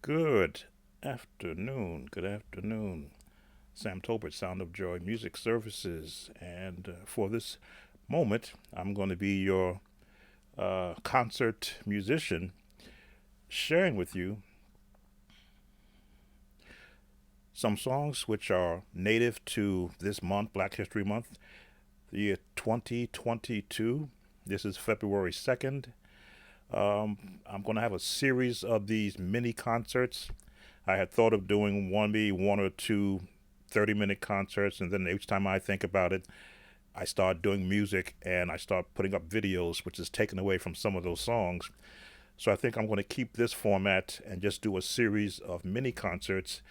Good afternoon. Good afternoon. Sam Tolbert, Sound of Joy Music Services. And for this moment, I'm going to be your concert musician, sharing with you some songs which are native to this month, Black History Month, the year 2022. This is February 2nd. I'm going to have a series of these mini concerts. I had thought of doing maybe one or two 30-minute concerts, and then each time I think about it, I start doing music and I start putting up videos, which is taken away from some of those songs. So I think I'm going to keep this format and just do a series of mini concerts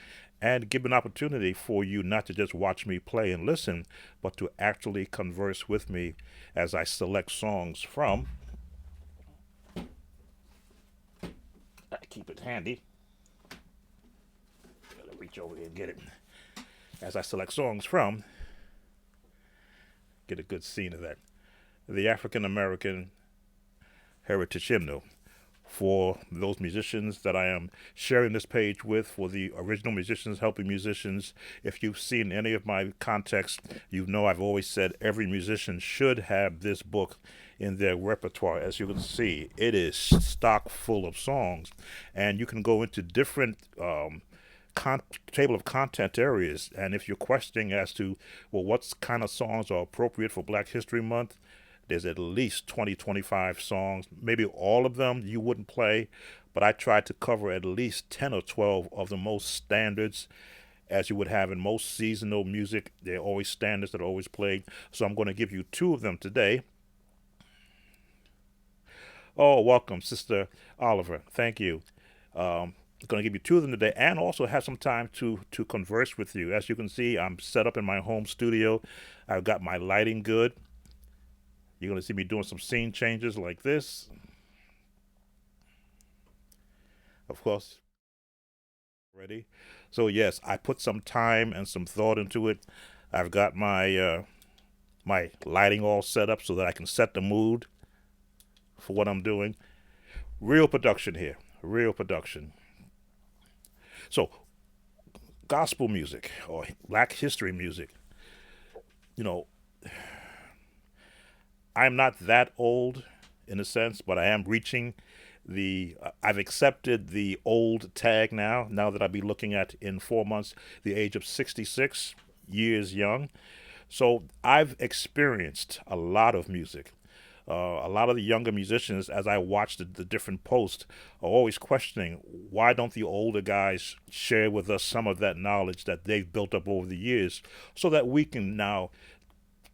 and give an opportunity for you not to just watch me play and listen, but to actually converse with me as I select songs from. I keep it handy. Gotta reach over here and get it. As I select songs from, get a good scene of that. The African American Heritage Hymnal. For those musicians that I am sharing this page with, for the original musicians, helping musicians, if you've seen any of my context, you know I've always said every musician should have this book in their repertoire. As you can see, it is stock full of songs, and you can go into different table of content areas. And if you're questioning as to, well, what kind of songs are appropriate for Black History Month, there's at least 20, 25 songs. Maybe all of them you wouldn't play, but I tried to cover at least 10 or 12 of the most standards as you would have in most seasonal music. They're always standards that are always played. So I'm going to give you two of them today. Oh, welcome, Sister Oliver. Thank you. I'm going to give you two of them today and also have some time to converse with you. As you can see, I'm set up in my home studio. I've got my lighting good. You're going to see me doing some scene changes like this. Of course, ready? So yes, I put some time and some thought into it. I've got my lighting all set up so that I can set the mood for what I'm doing. Real production here. Real production. So, gospel music or black history music. You know, I'm not that old in a sense, but I am reaching I've accepted the old tag now. Now that I'll be looking at in 4 months the age of 66 years young. So I've experienced a lot of music. A lot of the younger musicians, as I watch the different posts, are always questioning why don't the older guys share with us some of that knowledge that they've built up over the years so that we can now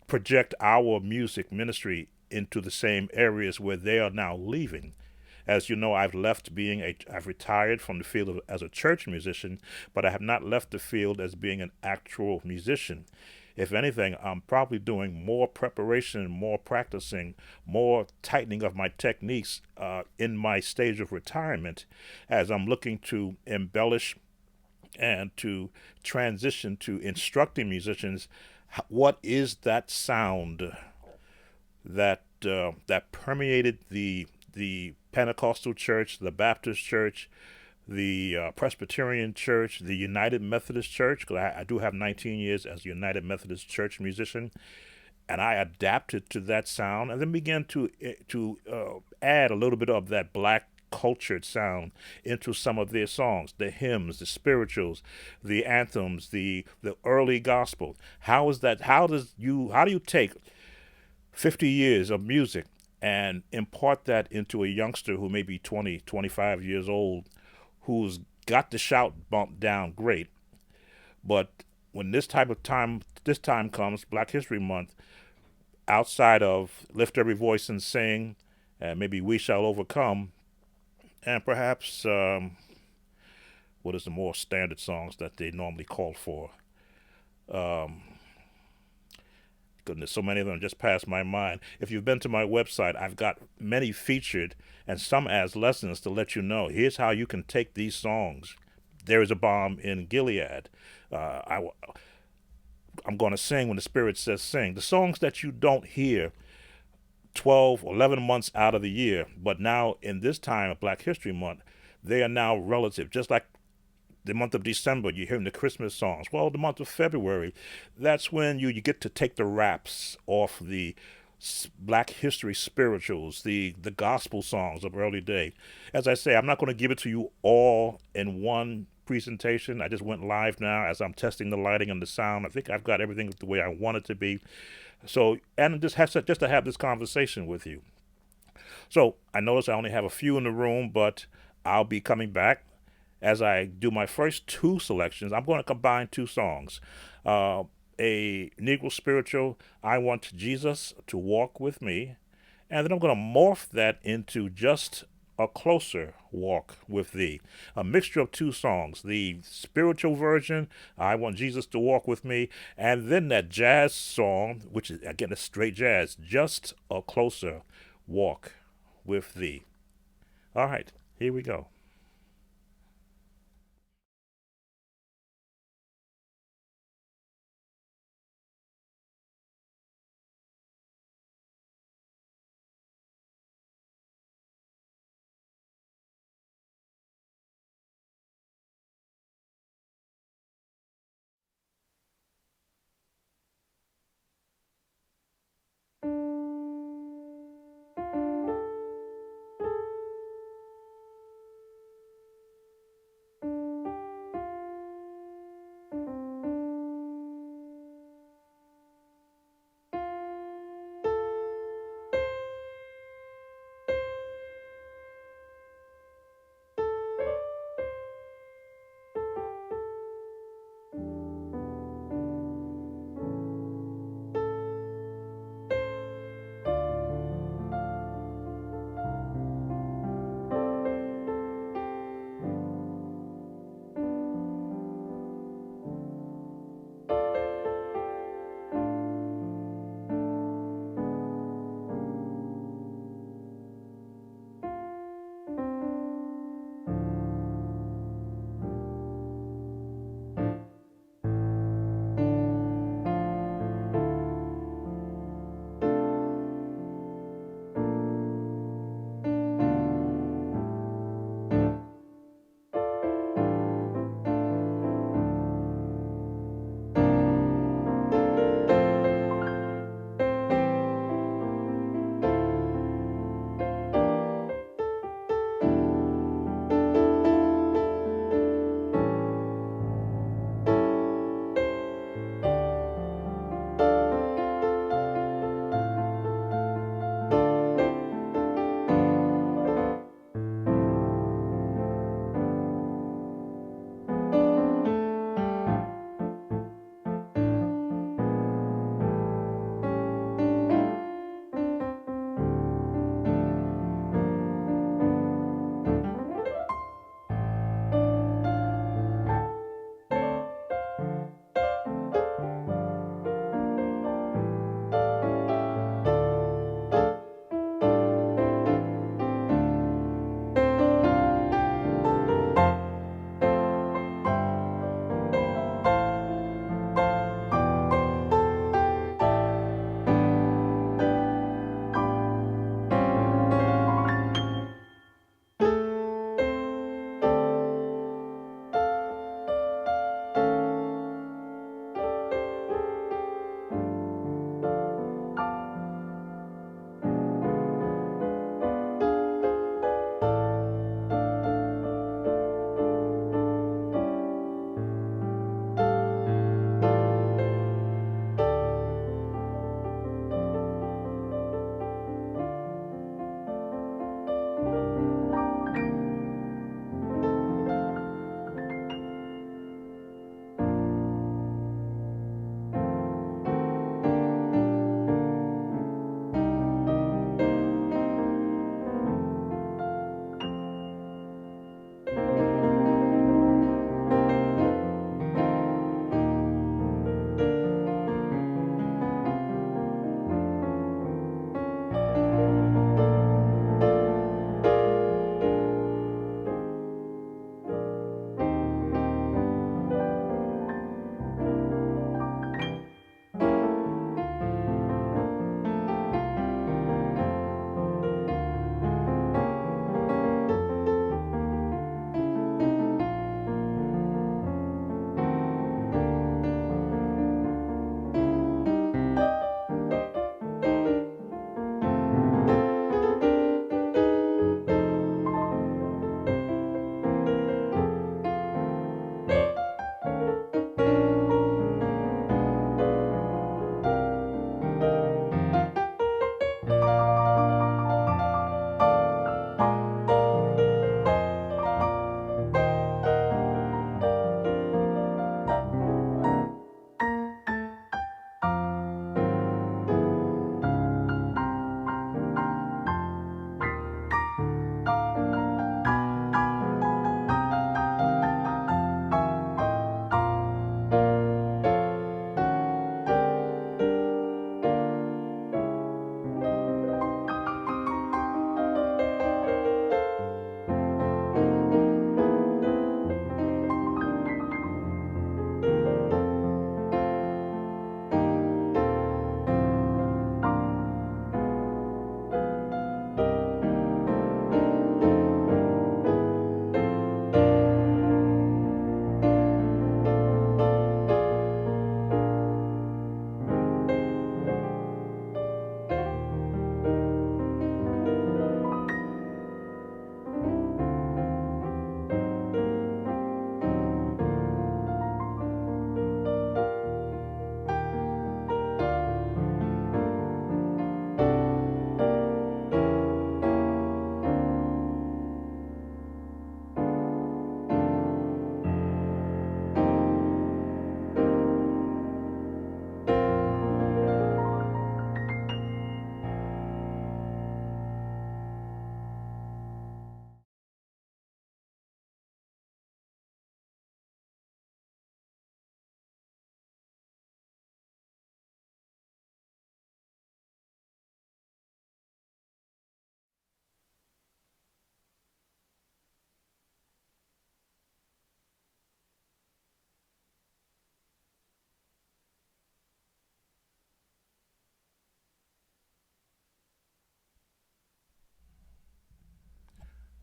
project our music ministry into the same areas where they are now leaving. As you know, I've retired from the field as a church musician, but I have not left the field as being an actual musician. If anything, I'm probably doing more preparation, more practicing, more tightening of my techniques in my stage of retirement as I'm looking to embellish and to transition to instructing musicians what is that sound that permeated the Pentecostal church, the Baptist church, the Presbyterian church, the United Methodist church, because I do have 19 years as a United Methodist church musician, and I adapted to that sound, and then began to add a little bit of that black cultured sound into some of their songs, the hymns, the spirituals, the anthems, the early gospel. How is that? How do you take 50 years of music and impart that into a youngster who may be 20, 25 years old, who's got the shout bumped down great, but when this time comes, Black History Month, outside of Lift Every Voice and Sing, and maybe We Shall Overcome, and perhaps what is the more standard songs that they normally call for. Um, Goodness, so many of them just passed my mind. If you've been to my website, I've got many featured and some as lessons to let you know. Here's how you can take these songs. There is a bomb in Gilead. I'm going to sing when the Spirit says sing. The songs that you don't hear 12 or 11 months out of the year, but now in this time of Black History Month, they are now relative. Just like the month of December, you're hearing the Christmas songs. Well, the month of February, that's when you get to take the wraps off the Black history spirituals, the gospel songs of early day. As I say, I'm not going to give it to you all in one presentation. I just went live now as I'm testing the lighting and the sound. I think I've got everything the way I want it to be. So, and just to have this conversation with you. So I notice I only have a few in the room, but I'll be coming back as I do my first two selections. I'm going to combine two songs. Uh, a Negro spiritual, I Want Jesus to Walk with Me, and then I'm going to morph that into just a closer walk with thee. A mixture of two songs, the spiritual version, I Want Jesus to Walk with Me, and then that jazz song, which is, again, a straight jazz, just a closer walk with thee. All right, here we go.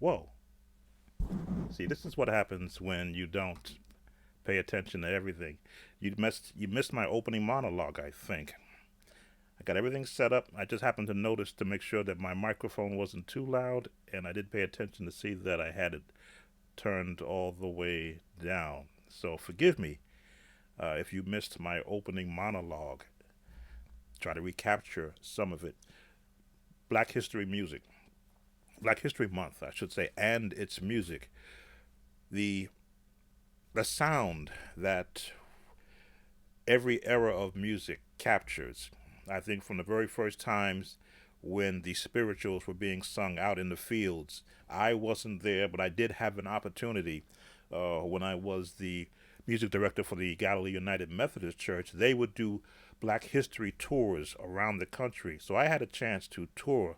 Whoa. See, this is what happens when you don't pay attention to everything. You missed my opening monologue, I think. I got everything set up. I just happened to notice to make sure that my microphone wasn't too loud, and I did pay attention to see that I had it turned all the way down. So forgive me if you missed my opening monologue. Try to recapture some of it. Black History music, Black History Month, I should say, and its music. The the sound that every era of music captures. I think from the very first times when the spirituals were being sung out in the fields, I wasn't there, but I did have an opportunity when I was the music director for the Galilee United Methodist Church. They would do Black History tours around the country. So I had a chance to tour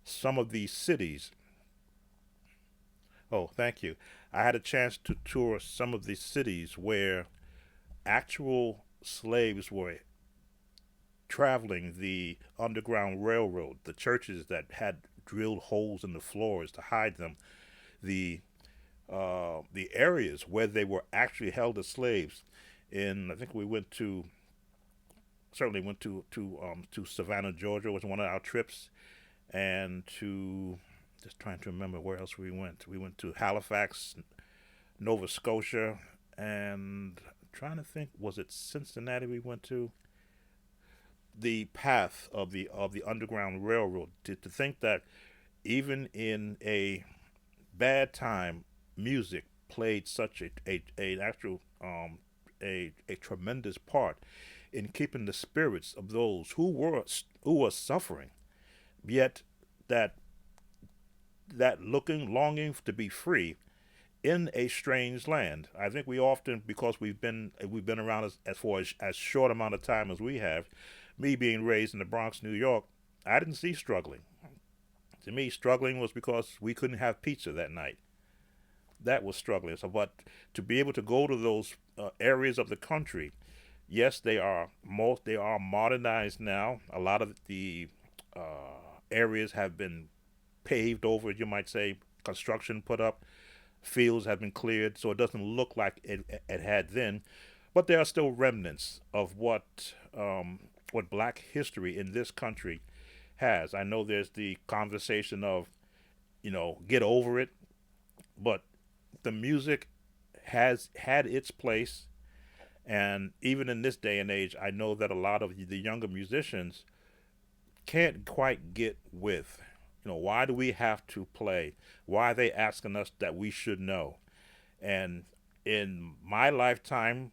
some of these cities. Oh, thank you. I had a chance to tour some of the cities where actual slaves were traveling the Underground Railroad, the churches that had drilled holes in the floors to hide them, the the areas where they were actually held as slaves. In I think we went to certainly went to Savannah, Georgia was one of our trips, and to just trying to remember where else we went. We went to Halifax, Nova Scotia, and trying to think, was it Cincinnati we went to? The path of the Underground Railroad. To think that even in a bad time, music played such a actual a tremendous part in keeping the spirits of those who were suffering, yet that that looking longing to be free in a strange land. I think we often, because we've been around as for as short amount of time as we have, me being raised in the Bronx, New York, I didn't see struggling. To me, struggling was because we couldn't have pizza that night. That was struggling. So, but to be able to go to those areas of the country, yes, they are modernized now. A lot of the areas have been paved over, you might say, construction put up, fields have been cleared, so it doesn't look like it had then. But there are still remnants of what Black history in this country has. I know there's the conversation of, get over it, but the music has had its place. And even in this day and age, I know that a lot of the younger musicians can't quite get with, why do we have to play? Why are they asking us that we should know? And in my lifetime,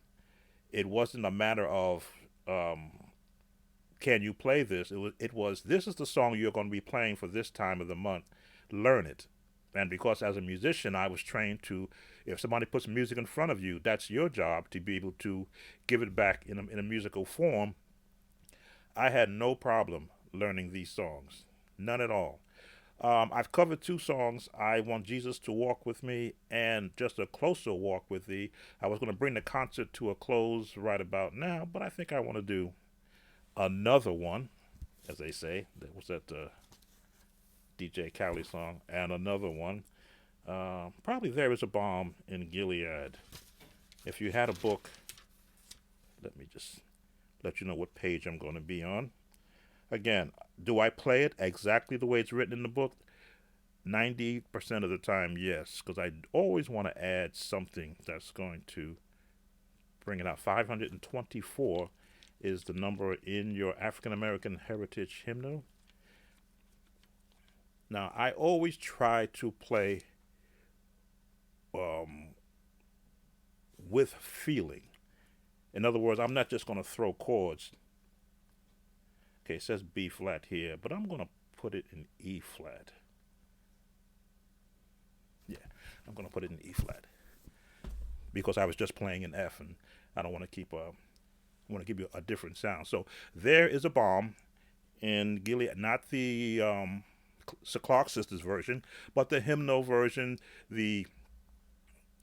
it wasn't a matter of can you play this? It was this is the song you're going to be playing for this time of the month. Learn it. And because as a musician, I was trained to, if somebody puts music in front of you, that's your job to be able to give it back in a musical form. I had no problem learning these songs, none at all. I've covered two songs. I Want Jesus to Walk With Me and Just a Closer Walk With Thee. I was going to bring the concert to a close right about now, but I think I want to do another one, as they say. That was that DJ Khaled song, and another one. Probably There Is a Balm in Gilead. If you had a book, let me just let you know what page I'm going to be on. Again, do I play it exactly the way it's written in the book? 90% of the time, yes, because I always want to add something that's going to bring it out. 524 is the number in your African American Heritage Hymnal. Now, I always try to play um, with feeling. In other words, I'm not just going to throw chords. Okay, it says B flat here, but I'm going to put it in E flat. Yeah, I'm going to put it in E flat because I was just playing in F, and I don't want to keep I want to give you a different sound. So There Is a Balm in Gilead, not the Clark Sisters version, but the hymnal version, the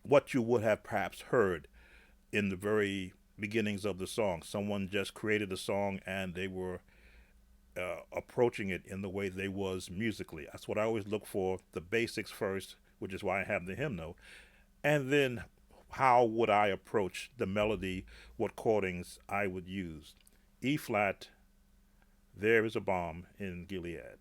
what you would have perhaps heard in the very beginnings of the song. Someone just created a song and they were approaching it in the way they was musically. That's what I always look for, the basics first, which is why I have the hymnal. And then how would I approach the melody, what chordings I would use. E flat, there is a balm in Gilead.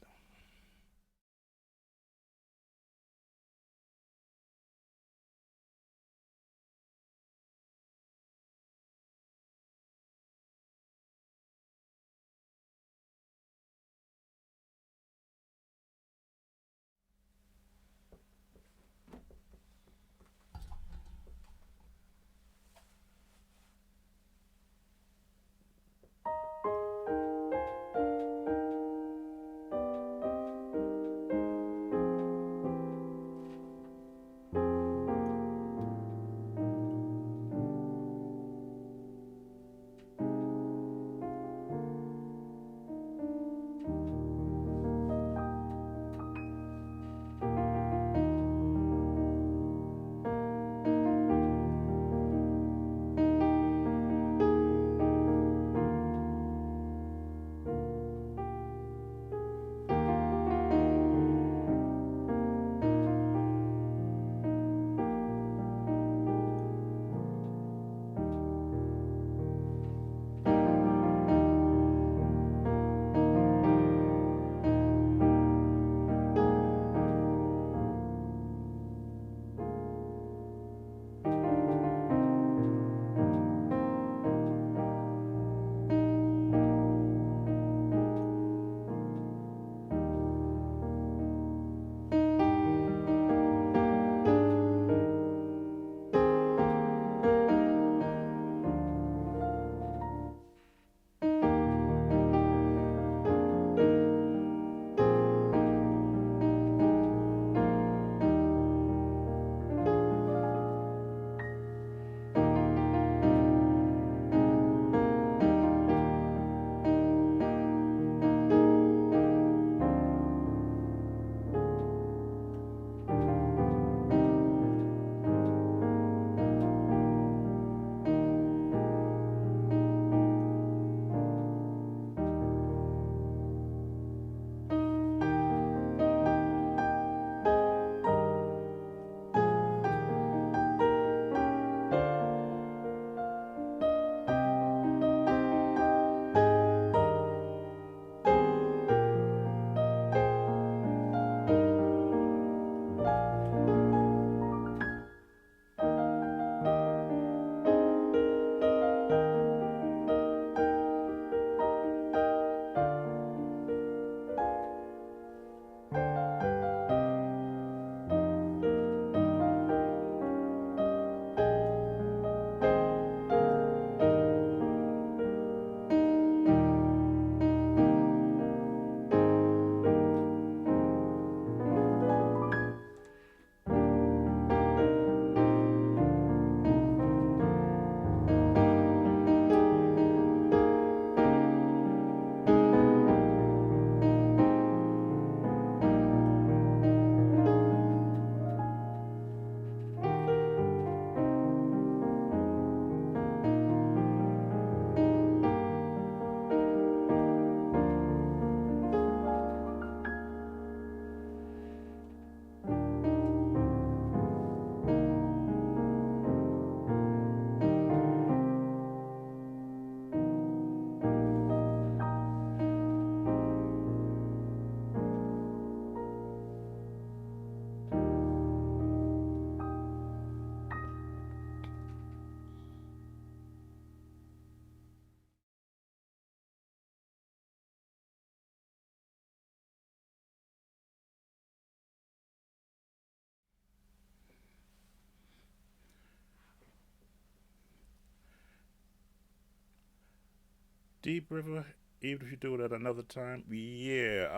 Deep River, even if you do it at another time, yeah.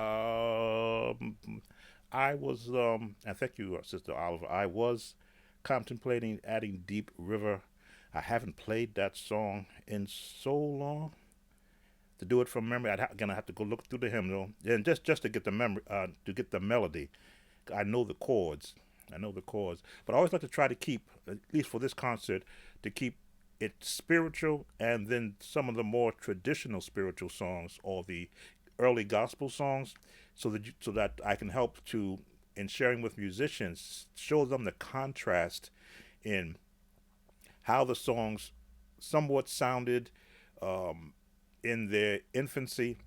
I was, and thank you, Sister Oliver. I was contemplating adding Deep River. I haven't played that song in so long. To do it from memory, gonna have to go look through the hymnal, and just to get the memory, to get the melody. I know the chords. I know the chords, but I always like to try to keep, at least for this concert, to keep it spiritual, and then some of the more traditional spiritual songs or the early gospel songs, so that I can help to in sharing with musicians, show them the contrast in how the songs somewhat sounded in their infancy,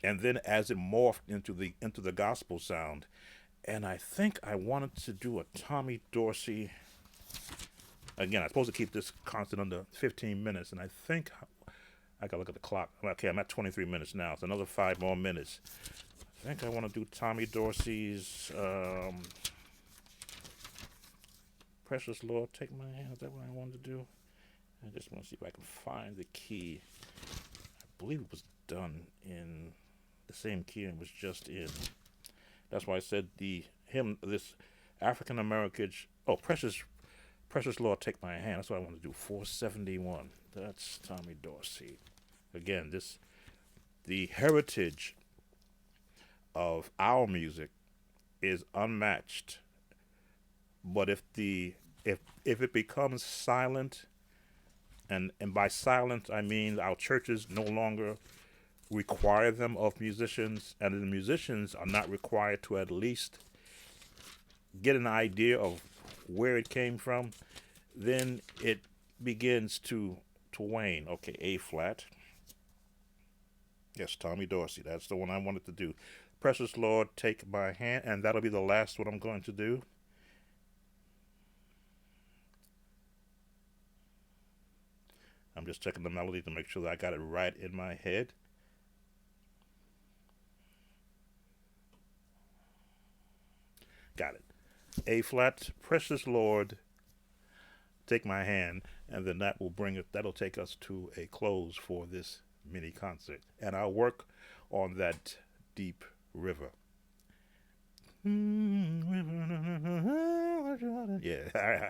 and then as it morphed into the gospel sound. And I think I wanted to do a Tommy Dorsey. Again, I'm supposed to keep this constant under 15 minutes, and I think I gotta look at the clock. Okay, I'm at 23 minutes now. So another 5 more minutes. I think I want to do Tommy Dorsey's "Precious Lord, Take My Hand." Is that what I wanted to do? I just want to see if I can find the key. I believe it was done in the same key and was just in. That's why I said the hymn, this African American. Oh, Precious Lord, Take My Hand. That's what I want to do. 471. That's Tommy Dorsey. Again, the heritage of our music is unmatched. But if it becomes silent, and by silent I mean our churches no longer require them of musicians, and the musicians are not required to at least get an idea of where it came from, then it begins to wane. Okay, A flat. Yes, Tommy Dorsey. That's the one I wanted to do. Precious Lord, Take My Hand, and that'll be the last one I'm going to do. I'm just checking the melody to make sure that I got it right in my head. Got it. A flat, Precious Lord, Take My Hand, and then that'll take us to a close for this mini concert. And I'll work on that deep river. Yeah.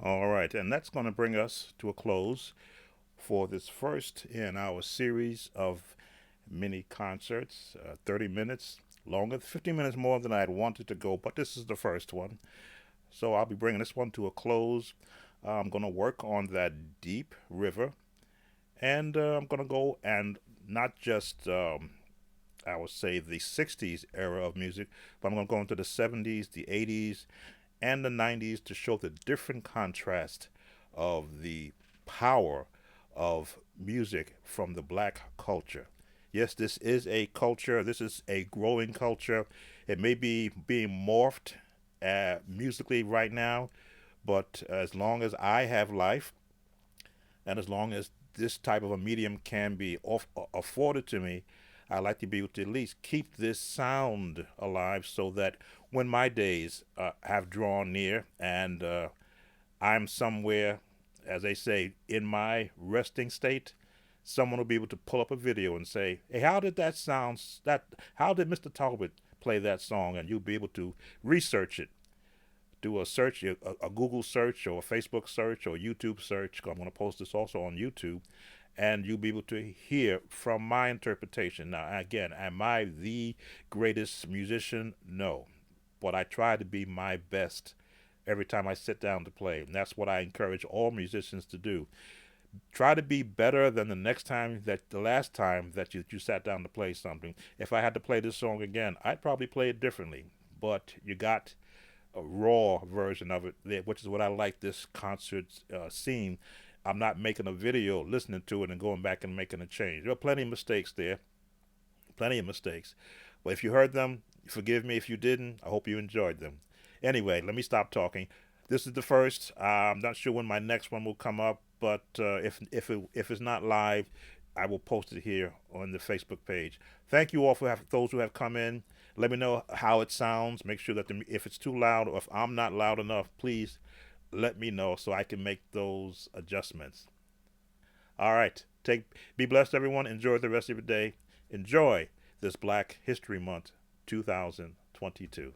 All right, and that's going to bring us to a close for this first in our series of mini concerts, 30 minutes longer, 15 minutes more than I had wanted to go, but this is the first one. So I'll be bringing this one to a close. I'm going to work on that deep river, and I'm going to go and not just, I would say, the 60s era of music, but I'm going to go into the 70s, the 80s, and the 90s to show the different contrast of the power of music from the black culture. Yes, this is a culture, this is a growing culture. It may be being morphed musically right now, but as long as I have life, and as long as this type of a medium can be afforded to me, I like to be able to at least keep this sound alive so that when my days have drawn near and I'm somewhere, as they say, in my resting state, someone will be able to pull up a video and say, "Hey, how did that sound? How did Mr. Talbot play that song?" And you'll be able to research it, do a search, a Google search or a Facebook search or a YouTube search. I'm going to post this also on YouTube, and you'll be able to hear from my interpretation. Now, again, am I the greatest musician? No, but I try to be my best every time I sit down to play, and that's what I encourage all musicians to do. Try to be better than the last time that you sat down to play something. If I had to play this song again, I'd probably play it differently. But you got a raw version of it, which is what I like this concert scene. I'm not making a video, listening to it, and going back and making a change. There are plenty of mistakes there, plenty of mistakes. But if you heard them, forgive me if you didn't. I hope you enjoyed them. Anyway, let me stop talking. This is the first. I'm not sure when my next one will come up, but if it's not live, I will post it here on the Facebook page. Thank you all for those who have come in. Let me know how it sounds. Make sure that if it's too loud or if I'm not loud enough, please let me know so I can make those adjustments. All right. Be blessed, everyone. Enjoy the rest of your day. Enjoy this Black History Month 2022.